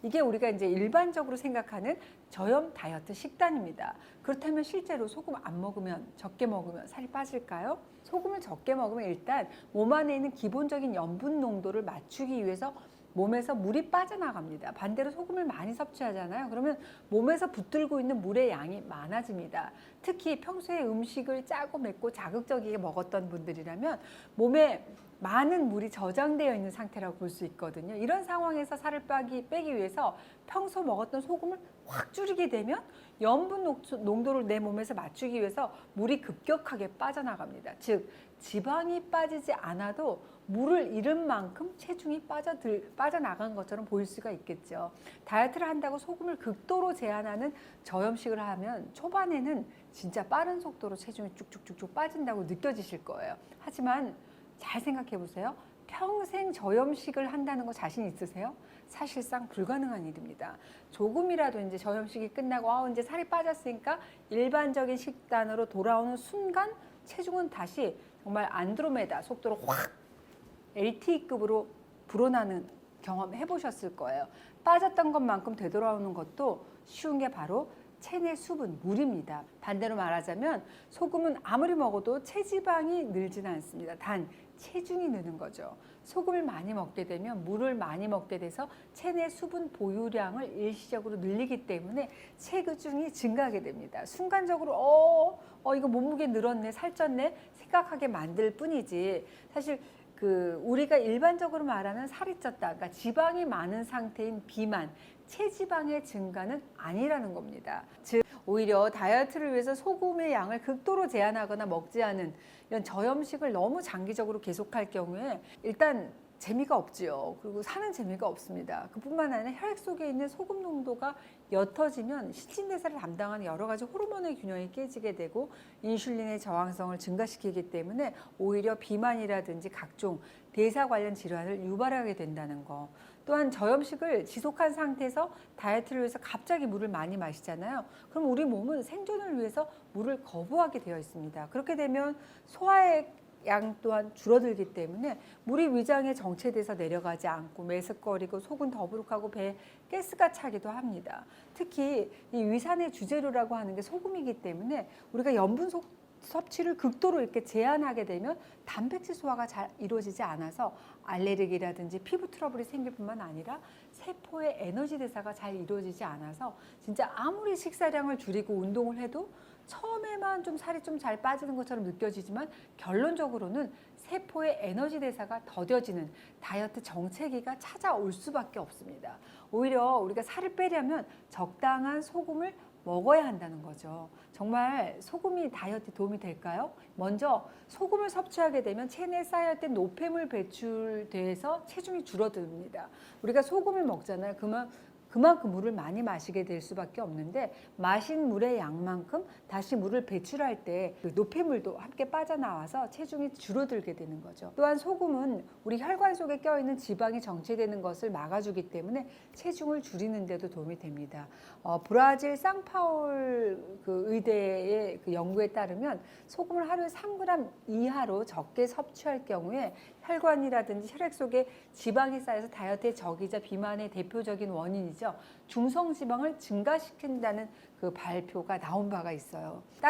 이게 우리가 이제 일반적으로 생각하는 저염 다이어트 식단입니다. 그렇다면 실제로 소금 안 먹으면, 적게 먹으면 살이 빠질까요? 소금을 적게 먹으면 일단 몸 안에 있는 기본적인 염분 농도를 맞추기 위해서 몸에서 물이 빠져나갑니다. 반대로 소금을 많이 섭취하잖아요. 그러면 몸에서 붙들고 있는 물의 양이 많아집니다. 특히 평소에 음식을 짜고 맵고 자극적이게 먹었던 분들이라면 몸에 많은 물이 저장되어 있는 상태라고 볼 수 있거든요. 이런 상황에서 살을 빼기 위해서 평소 먹었던 소금을 확 줄이게 되면 염분 농도를 내 몸에서 맞추기 위해서 물이 급격하게 빠져나갑니다. 즉 지방이 빠지지 않아도 물을 잃은 만큼 체중이 빠져나간 것처럼 보일 수가 있겠죠. 다이어트를 한다고 소금을 극도로 제한하는 저염식을 하면 초반에는 진짜 빠른 속도로 체중이 쭉쭉쭉쭉 빠진다고 느껴지실 거예요. 하지만 잘 생각해 보세요. 평생 저염식을 한다는 거 자신 있으세요? 사실상 불가능한 일입니다. 조금이라도 이제 저염식이 끝나고 이제 살이 빠졌으니까 일반적인 식단으로 돌아오는 순간 체중은 다시 정말 안드로메다 속도로 확 LTE급으로 불어나는 경험 해보셨을 거예요. 빠졌던 것만큼 되돌아오는 것도 쉬운 게 바로 체내 수분, 물입니다. 반대로 말하자면 소금은 아무리 먹어도 체지방이 늘지는 않습니다. 단 체중이 느는 거죠. 소금을 많이 먹게 되면 물을 많이 먹게 돼서 체내 수분 보유량을 일시적으로 늘리기 때문에 체중이 증가하게 됩니다. 순간적으로 이거 몸무게 늘었네, 살쪘네 생각하게 만들 뿐이지 사실 우리가 일반적으로 말하는 살이 쪘다, 그러니까 지방이 많은 상태인 비만, 체지방의 증가는 아니라는 겁니다. 즉 오히려 다이어트를 위해서 소금의 양을 극도로 제한하거나 먹지 않은 이런 저염식을 너무 장기적으로 계속할 경우에 일단 재미가 없지요. 그리고 사는 재미가 없습니다. 그뿐만 아니라 혈액 속에 있는 소금 농도가 옅어지면 신진대사를 담당하는 여러 가지 호르몬의 균형이 깨지게 되고 인슐린의 저항성을 증가시키기 때문에 오히려 비만이라든지 각종 대사 관련 질환을 유발하게 된다는 거. 또한 저염식을 지속한 상태에서 다이어트를 위해서 갑자기 물을 많이 마시잖아요. 그럼 우리 몸은 생존을 위해서 물을 거부하게 되어 있습니다. 그렇게 되면 소화의 양 또한 줄어들기 때문에 물이 위장에 정체돼서 내려가지 않고 메스꺼리고 속은 더부룩하고 배에 가스가 차기도 합니다. 특히 이 위산의 주재료라고 하는 게 소금이기 때문에 우리가 염분 섭취를 극도로 이렇게 제한하게 되면 단백질 소화가 잘 이루어지지 않아서 알레르기라든지 피부 트러블이 생길 뿐만 아니라 세포의 에너지 대사가 잘 이루어지지 않아서 진짜 아무리 식사량을 줄이고 운동을 해도 처음에만 좀 살이 좀 잘 빠지는 것처럼 느껴지지만 결론적으로는 세포의 에너지 대사가 더뎌지는 다이어트 정체기가 찾아올 수밖에 없습니다. 오히려 우리가 살을 빼려면 적당한 소금을 먹어야 한다는 거죠. 정말 소금이 다이어트에 도움이 될까요? 먼저 소금을 섭취하게 되면 체내에 쌓여있던 노폐물 배출돼서 체중이 줄어듭니다. 우리가 소금을 먹잖아요. 그만큼 물을 많이 마시게 될 수밖에 없는데 마신 물의 양만큼 다시 물을 배출할 때 그 노폐물도 함께 빠져나와서 체중이 줄어들게 되는 거죠. 또한 소금은 우리 혈관 속에 껴있는 지방이 정체되는 것을 막아주기 때문에 체중을 줄이는 데도 도움이 됩니다. 브라질 상파울 의대의 연구에 따르면 소금을 하루에 3g 이하로 적게 섭취할 경우에 혈관이라든지 혈액 속에 지방이 쌓여서 다이어트의 적이자 비만의 대표적인 원인이죠. 중성지방을 증가시킨다는 그 발표가 나온 바가 있어요. 따라